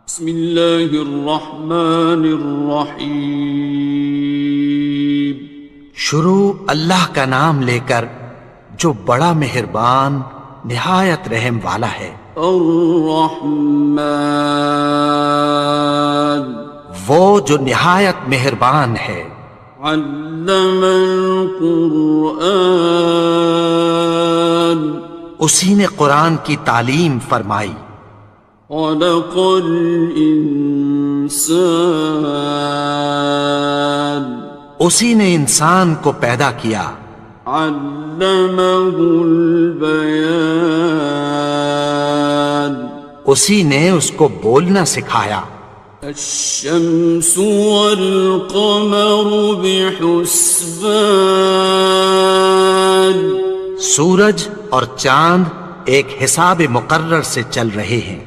بسم اللہ الرحمن الرحیم۔ شروع اللہ کا نام لے کر جو بڑا مہربان نہایت رحم والا ہے۔ الرحمن، وہ جو نہایت مہربان ہے۔ علم القرآن، اسی نے قرآن کی تعلیم فرمائی۔ خلق الانسان، اسی نے انسان کو پیدا کیا۔ علمہ البیان، اسی نے اس کو بولنا سکھایا۔ الشمس والقمر بحسبان، سورج اور چاند ایک حساب مقرر سے چل رہے ہیں۔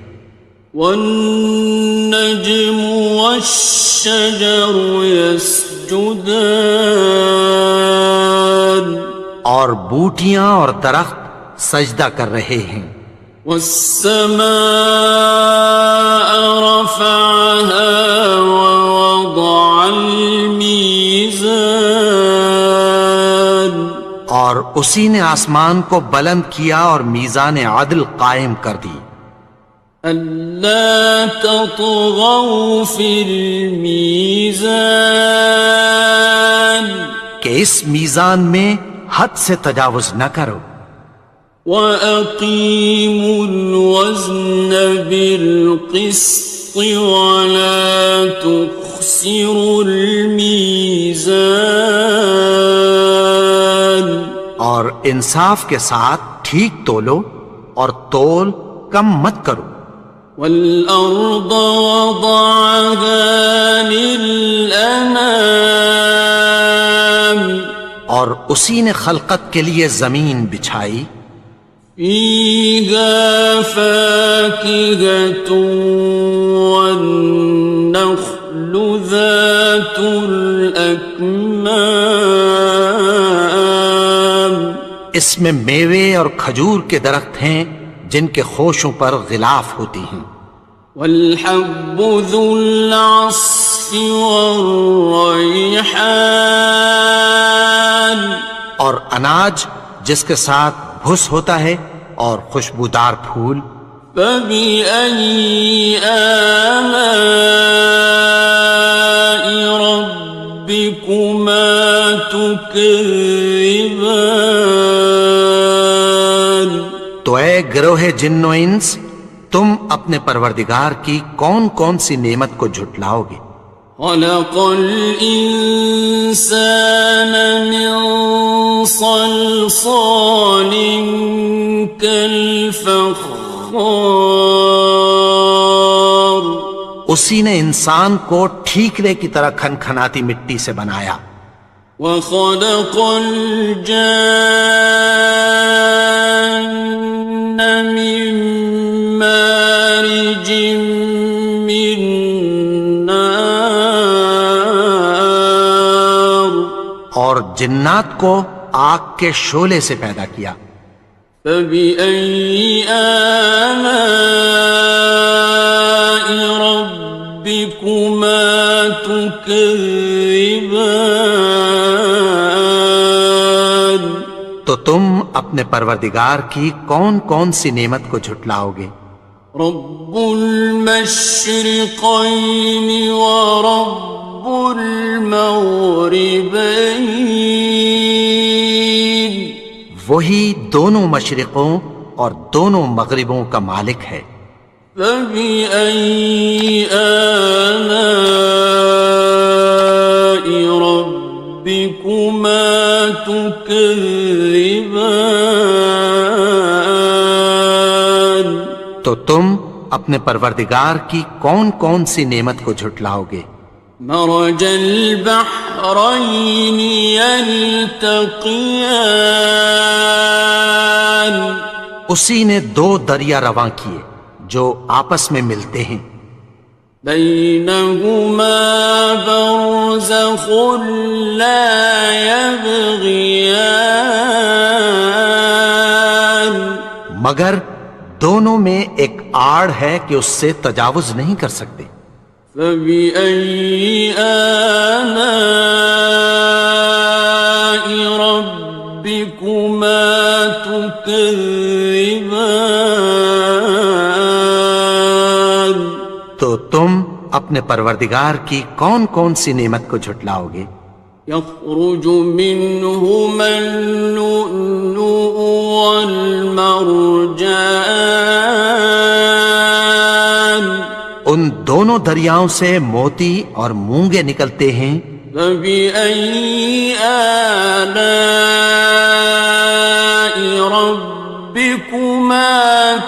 والنجم والشجر يسجدان، اور بوٹیاں اور درخت سجدہ کر رہے ہیں۔ والسماء رفعها ووضع الميزان، اور اسی نے آسمان کو بلند کیا اور میزان عدل قائم کر دی۔ ألا تطغوا في الميزان، کہ اس میزان میں حد سے تجاوز نہ کرو۔ وَأَقِيمُوا الْوَزْنَ بِالْقِسْطِ وَلَا تُخْسِرُوا الْمِيزَانَ، اور انصاف کے ساتھ ٹھیک تولو اور تول کم مت کرو۔ وَالْأَرْضَ وَضَعَهَا لِلْأَنَامِ، اور اسی نے خلقت کے لیے زمین بچھائی۔ فِيهَا فَاكِهَةٌ وَالنَّخْلُ ذَاتُ الْأَكْمَامِ، اس میں میوے اور کھجور کے درخت ہیں جن کے خوشوں پر غلاف ہوتی ہیں۔ وَالْحَبُّ ذُو الْعَصْفِ وَالرَّيْحَانِ، اور اناج جس کے ساتھ بھس ہوتا ہے اور خوشبودار پھول۔ فَبِأَيِّ آلَاءِ رَبِّكُمَا تُكَذِّبَانِ، تو اے گروہ جن و انس، تم اپنے پروردگار کی کون کون سی نعمت کو جھٹلاؤ گے؟ خَلَقَ الْإِنسَانَ مِنْ صَلْصَالٍ كَالْفَخَّارِ، اسی نے انسان کو ٹھیکرے کی طرح کھنکھناتی مٹی سے بنایا۔ وَخَلَقَ الْجَانَّ مِن مَّارِجٍ مِّن نَّارٍ، اور جنات کو آگ کے شعلے سے پیدا کیا۔ فَبِأَيِّ آلَاءِ رَبِّكُمَا تُكَذِّبَانِ، تو تم اپنے پروردگار کی کون کون سی نعمت کو جھٹلاؤ گے؟ رب المشرقین ورب المغربین، وہی دونوں مشرقوں اور دونوں مغربوں کا مالک ہے۔ فَبِأَيِّ آلَاءِ رَبِّكُمَا تُكَذِّبَانِ، تو تم اپنے پروردگار کی کون کون سی نعمت کو جھٹلاؤ گے؟ مرج البحرین یلتقیان، اسی نے دو دریا رواں کیے جو آپس میں ملتے ہیں۔ بینہما برزخ لا یبغیان، مگر دونوں میں ایک آڑ ہے کہ اس سے تجاوز نہیں کر سکتے۔ فبأي آلاء ربكما تكذبان؟ تو تم اپنے پروردگار کی کون کون سی نعمت کو جھٹلاؤ گے؟ يخرج منهما اللؤلؤ والمرجان ان دونوں دریاؤں سے موتی اور مونگے نکلتے ہیں۔ فبأي آلاء ربكما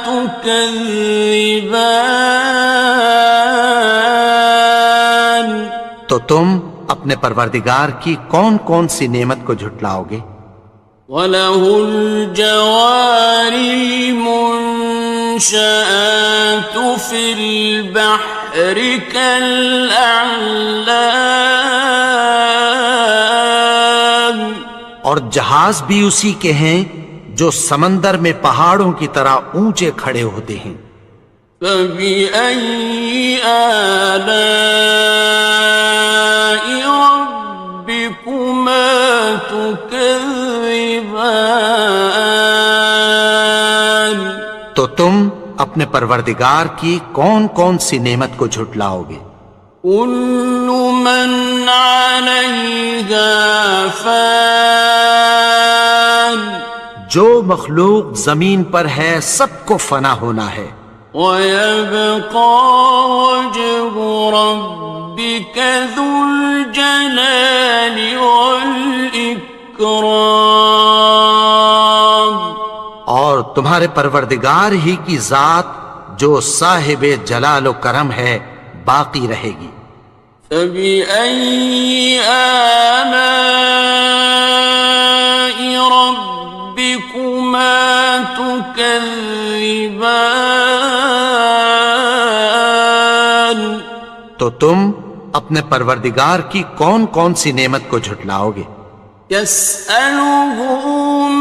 تكذبان؟ تو تم اپنے پروردگار کی کون کون سی نعمت کو جھٹلاؤ گے؟ وَلَهُ الْجَوَارِ الْمُنشَآتُ فِي الْبَحْرِ كَالْأَعْلَامِ، اور جہاز بھی اسی کے ہیں جو سمندر میں پہاڑوں کی طرح اونچے کھڑے ہوتے ہیں۔ فَبِأَيِّ آلَاءِ رَبِّكُمَا تُكَذِّبَانِ؟ تو تم اپنے پروردگار کی کون کون سی نعمت کو جھٹلاؤ گے؟ كُلُّ مَنْ عَلَيْهَا فَانٍ، جو مخلوق زمین پر ہے سب کو فنا ہونا ہے۔ وَيَبْقَى وَجْهُ رَبِّكَ ذُو الْجَلَالِ وَالْإِكْرَامِ، اور تمہارے پروردگار ہی کی ذات جو صاحب جلال و کرم ہے باقی رہے گی۔ فَبِأَيِّ آلَاءِ رَبِّكُمَا تُكَذِّبَانِ؟ تو تم اپنے پروردگار کی کون کون سی نعمت کو جھٹلاؤ گے؟ يَسْأَلُهُ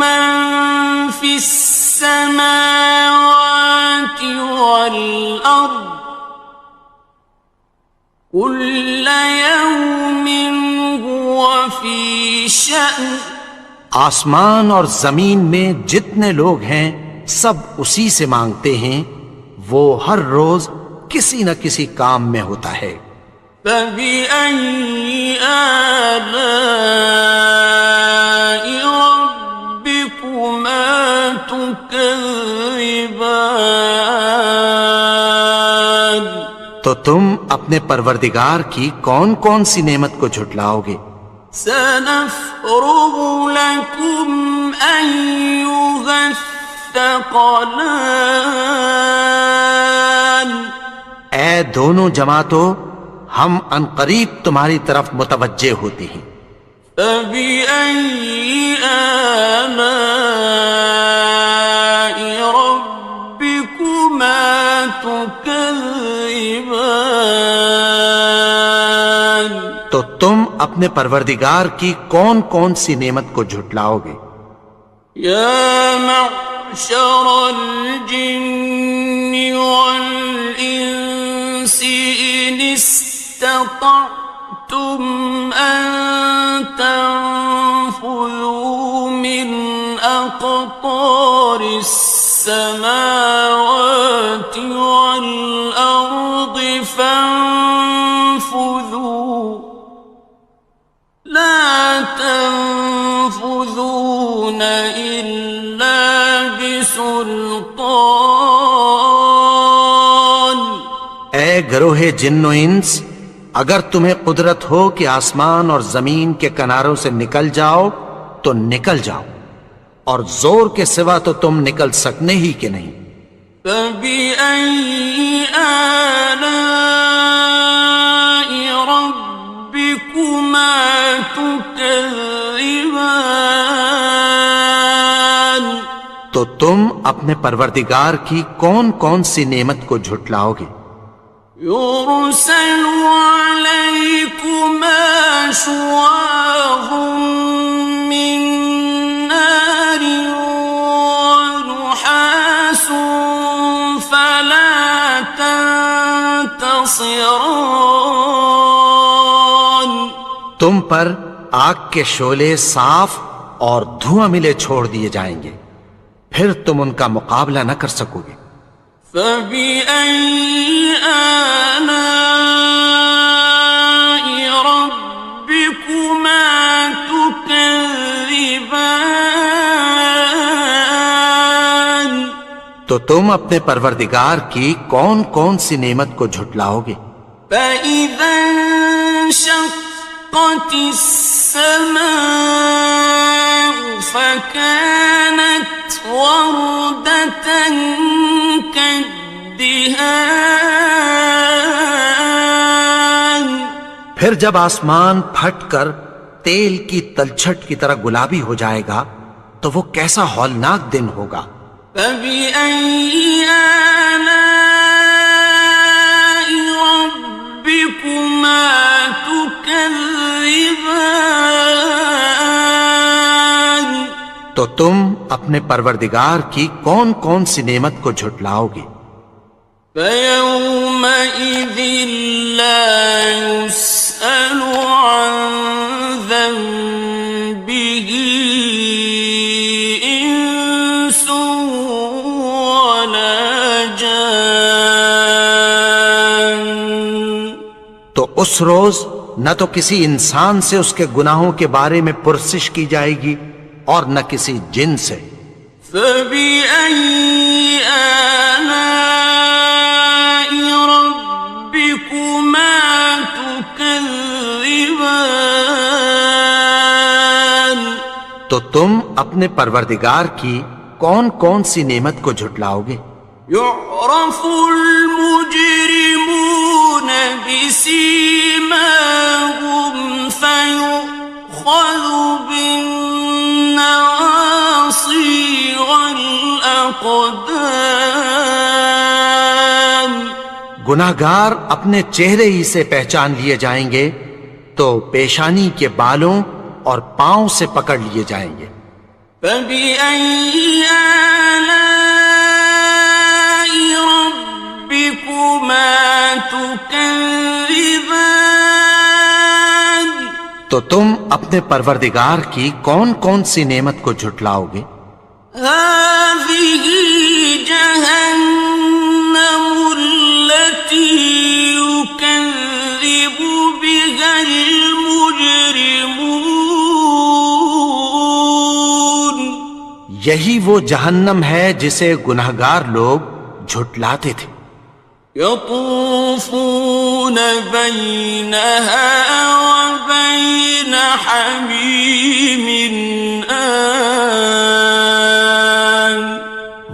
مَن فِي السَّمَاوَاتِ وَالْأَرْضِ كُلَّ يَوْمٍ هُوَ فِي شَأْنٍ، آسمان اور زمین میں جتنے لوگ ہیں سب اسی سے مانگتے ہیں، وہ ہر روز کسی نہ کسی کام میں ہوتا ہے۔ فَبِأَيِّ آلَاءِ رَبِّكُمَا تُكَذِّبَانِ؟ تو تم اپنے پروردگار کی کون کون سی نعمت کو جھٹلاؤ گے؟ سَنَفْرُغُ لَكُمْ أَيُّهَ الثَّقَلَانِ، اے دونوں جماعتوں ہم عنقریب تمہاری طرف متوجہ ہوتے ہیں۔ فَبِأَيِّ آلَاءِ رَبِّكُمَا تُكَذِّبَانِ؟ تو تم اپنے پروردگار کی کون کون سی نعمت کو جھٹلاؤ گے؟ يَا مَعْشَرَ الْجِنِّ وَالْإِنسِ إِنِ اسْتَطَعْتُمْ أَن تَنفُذُوا مِنْ أَقْطَارِ السَّمَاوَاتِ وَالْأَرْضِ فَانفُذُوا لَا تَنفُذُونَ إِلَّا بِسُلْطَانٍ۔ اے گروہ جن و انس، اگر تمہیں قدرت ہو کہ آسمان اور زمین کے کناروں سے نکل جاؤ تو نکل جاؤ، اور زور کے سوا تو تم نکل سکنے ہی کہ نہیں۔ فَبِأَيِّ آلَاءِ رَبِّكُمَا تُكَذِّبَانِ؟ تو تم اپنے پروردگار کی کون کون سی نعمت کو جھٹلاؤ گے؟ يُرْسَلُ عَلَيْكُمَا شُوَاظٌ مِّن نَّارٍ وَنُحَاسٌ فَلَا خاصرون. تم پر آگ کے شعلے صاف اور دھواں ملے چھوڑ دیے جائیں گے، پھر تم ان کا مقابلہ نہ کر سکو گے۔ فَبِأَيِّ آلَاءِ رَبِّكُمَا تُكَذِّبَانِ. تو تم اپنے پروردگار کی کون کون سی نعمت کو جھٹلاؤ گے؟ فَإِذَا انشَقَّتِ السَّمَاءُ فَكَانَتْ وَرْدَةً كَالدِّهَانِ. پھر جب آسمان پھٹ کر تیل کی تلچھٹ کی طرح گلابی ہو جائے گا تو وہ کیسا ہولناک دن ہوگا۔ فَبِأَيِّ آلَاءِ رَبِّكُمَا تُكَذِّبَانِ. تو تم اپنے پروردگار کی کون کون سی نعمت کو جھٹلاؤ گے؟ فَيَوْمَئِذٍ لَا يُسْأَلُ عَنْ ذَنبِهِ إِنسٌ وَلَا جَانٌ. تو اس روز نہ تو کسی انسان سے اس کے گناہوں کے بارے میں پرسش کی جائے گی اور نہ کسی جن سے۔ فَبِأَيِّ آلَاءِ رَبِّكُمَا تُكَذِّبَانِ. تو تم اپنے پروردگار کی کون کون سی نعمت کو جھٹلاؤ گے؟ يُعْرَفُ الْمُجْرِمُونَ بِسِيمَاهُمْ فَيُؤْخَذُ بِالنَّوَاصِي وَالْأَقْدَامِ. گناہگار اپنے چہرے ہی سے پہچان لیے جائیں گے تو پیشانی کے بالوں اور پاؤں سے پکڑ لیے جائیں گے۔ فَبِأَيِّ آلَاءِ رَبِّكُمَا تُكَذِّبَانِ. تو تم اپنے پروردگار کی کون کون سی نعمت کو جھٹلاؤ گے؟ هَٰذِهِ جَهَنَّمُ الَّتِي يُكَذِّبُ بِهَا الْمُجْرِمُونَ. یہی وہ جہنم ہے جسے گناہگار لوگ جھٹلاتے تھے۔ يَطُوفُونَ بَيْنَهَا وَبَيْنَ حَمِيمٍ آنٍ.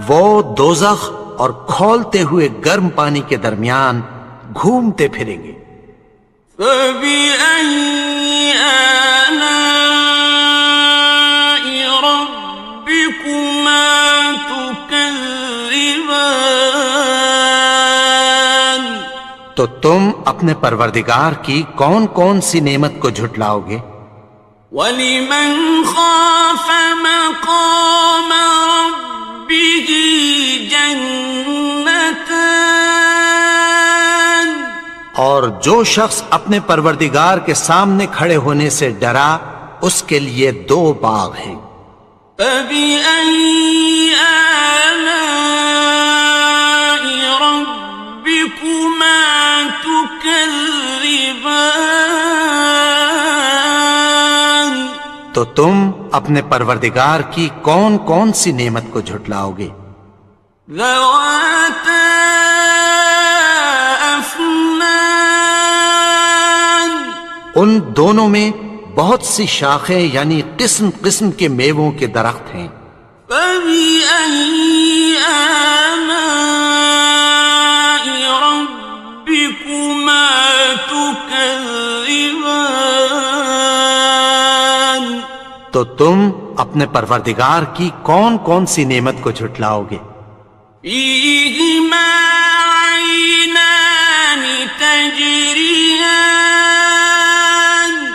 وہ دوزخ اور کھولتے ہوئے گرم پانی کے درمیان گھومتے پھریں گے۔ فَبِأَيِّ آلَاءِ رَبِّكُمَا تُكَذِّبَانِ. تو تم اپنے پروردگار کی کون کون سی نعمت کو جھٹلاؤ گے؟ وَلِمَنْ خَافَ مَقَامَ رَبِّهِ جَنَّتَانِ. اور جو شخص اپنے پروردگار کے سامنے کھڑے ہونے سے ڈرا اس کے لیے دو باغ ہیں۔ فَبِأَيِّ آلَاءِ رَبِّكُمَا تُكَذِّبَانِ. تو تم اپنے پروردگار کی کون کون سی نعمت کو جھٹلاؤ گے؟ ذَوَاتَا أَفْنَانٍ. ان دونوں میں بہت سی شاخیں یعنی قسم قسم کے میووں کے درخت ہیں۔ فَبِأَيِّ آلَاءِ رَبِّكُمَا تُكَذِّبَانِ. تو تم اپنے پروردگار کی کون کون سی نعمت کو جھٹلاؤ گے؟ فِيهِمَا عَيْنَانِ تَجْرِيَانِ.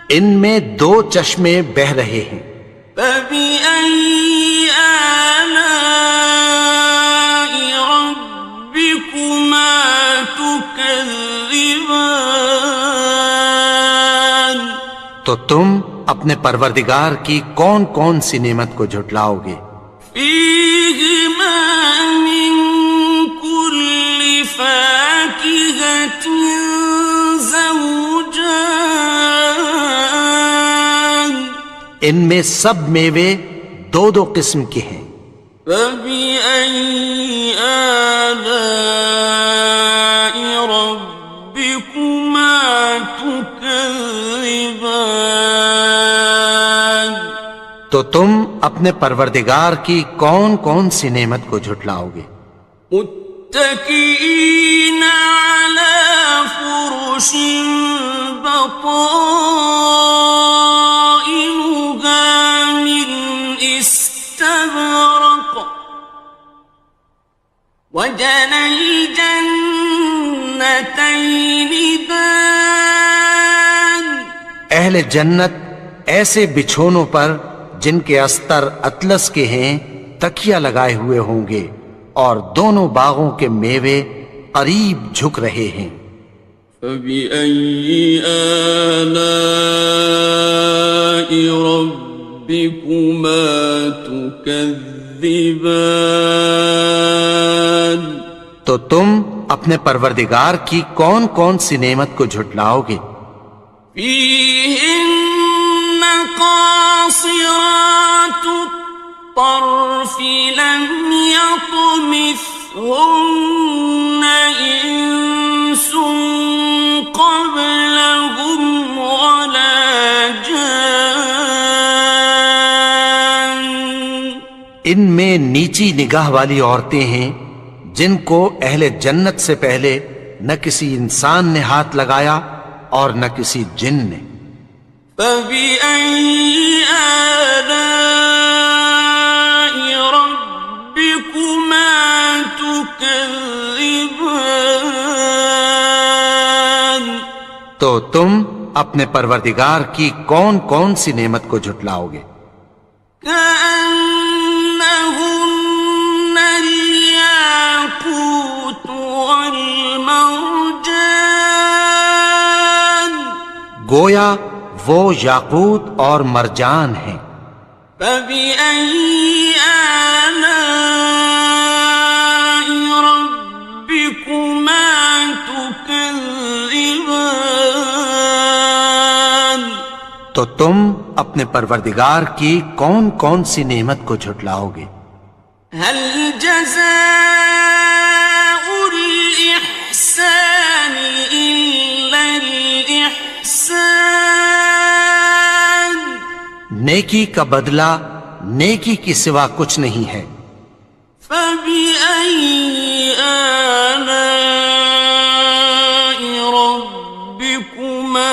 ان میں دو چشمے بہہ رہے ہیں۔ فَبِأَيِّ آلَاءِ رَبِّكُمَا تُكَذِّبَانِ. تكذبان تو تم اپنے پروردگار کی کون کون سی نعمت کو جھٹلاؤ گے؟ فيهما من كل فاكهة زوجان ان میں سب میوے دو دو قسم کے ہیں۔ فبأي آلاء ربكما تكذبان تو تم اپنے پروردگار کی کون کون سی نعمت کو جھٹلاؤ گے؟ متكئين على فرش بطائنها من استبرق وجنى الجنتين دان اہل جنت ایسے بچھونوں پر جن کے استر اطلس کے ہیں تکیہ لگائے ہوئے ہوں گے، اور دونوں باغوں کے میوے قریب جھک رہے ہیں۔ فبأي آلاء ربكما تكذبان تو تم اپنے پروردگار کی کون کون سی نعمت کو جھٹلاؤ گے؟ فيهن قاصرات الطرف لم يطمثهن إنس قبلهم ولا جان ان میں نیچی نگاہ والی عورتیں ہیں جن کو اہل جنت سے پہلے نہ کسی انسان نے ہاتھ لگایا اور نہ کسی جن نے۔ فبأي آلاء ربكما تكذبان تو تم اپنے پروردگار کی کون کون سی نعمت کو جھٹلاؤ گے؟ كأنهن الياقوت والمرجان گویا وہ یاقوت اور مرجان ہیں۔ فبأي آلاء ربكما تكذبان تو تم اپنے پروردگار کی کون کون سی نعمت کو جھٹلاؤ گے؟ هل جزاء الإحسان إلا الإحسان نیکی کا بدلہ نیکی کی سوا کچھ نہیں ہے۔ فبأي آلاء ربكما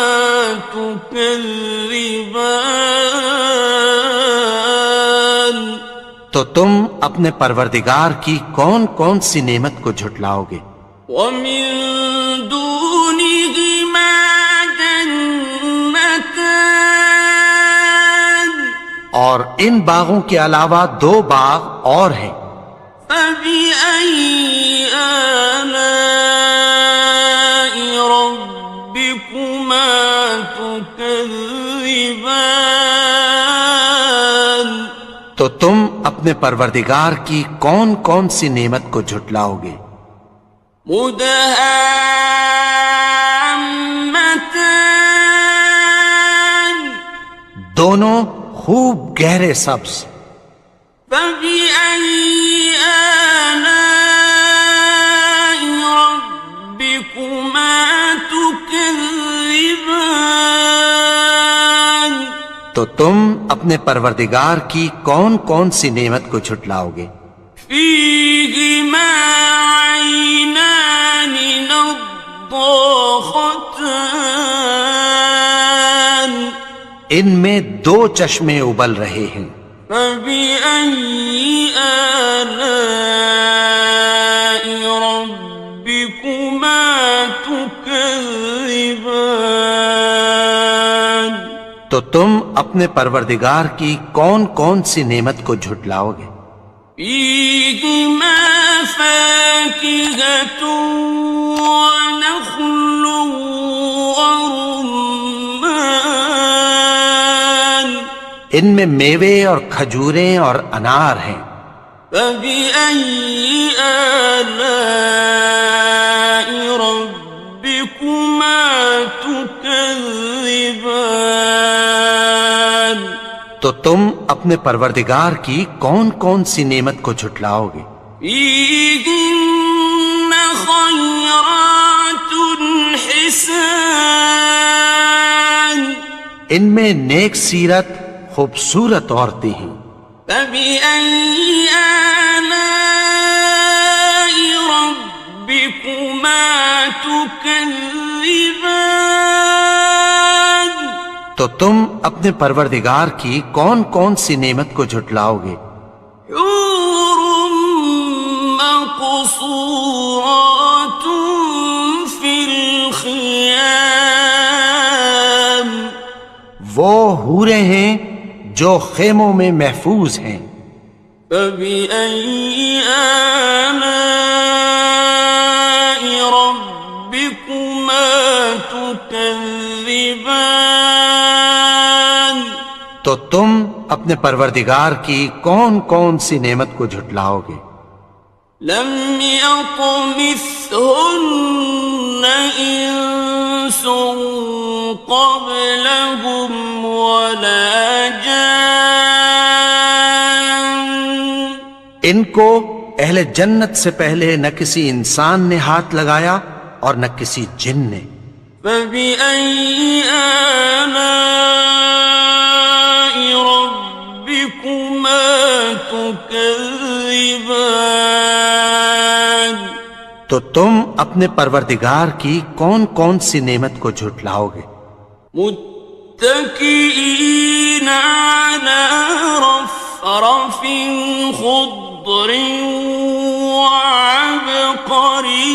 تكذبان تو تم اپنے پروردگار کی کون کون سی نعمت کو جھٹلاؤ گے؟ ومن دونهما جنتان اور ان باغوں کے علاوہ دو باغ اور ہیں۔ فبأي آلاء ربكما تكذبان تو تم اپنے پروردگار کی کون کون سی نعمت کو جھٹلاؤ گے؟ مدهامتان دونوں خوب گہرے سبز۔ فبأي آلاء ربكما تكذبان تو تم اپنے پروردگار کی کون کون سی نعمت کو جھٹلاؤ گے؟ فيهما عينان نضاختان ان میں دو چشمے ابل رہے ہیں۔ فبأي آلاء ربكما تكذبان تو تم اپنے پروردگار کی کون کون سی نعمت کو جھٹلاؤ گے؟ فيهما فاكهة ونخل ورمان ان میں میوے اور کھجوریں اور انار ہیں. فبأي آلاء ربكما تكذبان تو تم اپنے پروردگار کی کون کون سی نعمت کو جھٹلاؤ گے؟ فيهن خيرات حسان ان میں نیک سیرت خوبصورت عورتیں ہیں. فبأي آلاء ربكما تكذبان تو تم اپنے پروردگار کی کون کون سی نعمت کو جھٹلاؤ گے؟ حور مقصورات في الخيام وہ حوریں ہیں جو خیموں میں محفوظ ہیں. فبأي آلاء ربكما تكذبان تو تم اپنے پروردگار کی کون کون سی نعمت کو جھٹلاؤ گے؟ لم يطمثهن إنس قبلهم ولا جان ان کو اہل جنت سے پہلے نہ کسی انسان نے ہاتھ لگایا اور نہ کسی جن نے. فبأي آلاء ربكما تكذبان تو تم اپنے پروردگار کی کون کون سی نعمت کو جھٹلاؤ گے؟ متكئين على رفرف خضر وعبقري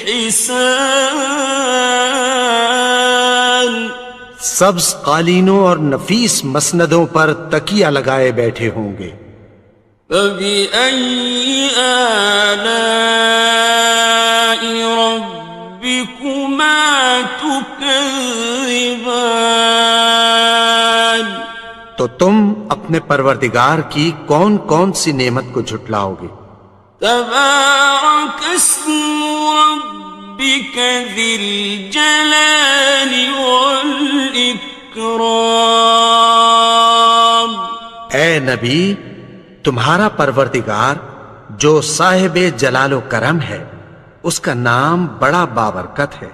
حسان سبز قالینوں اور نفیس مسندوں پر تکیہ لگائے بیٹھے ہوں گے. فبأي آلاء ربكما تكذبان تو تم اپنے پروردگار کی کون کون سی نعمت کو جھٹلاؤ گے؟ تبارك اسم ربك ذي الجلال والإكرام اے نبی، تمہارا پروردگار جو صاحب جلال و کرم ہے، اس کا نام بڑا بابرکت ہے.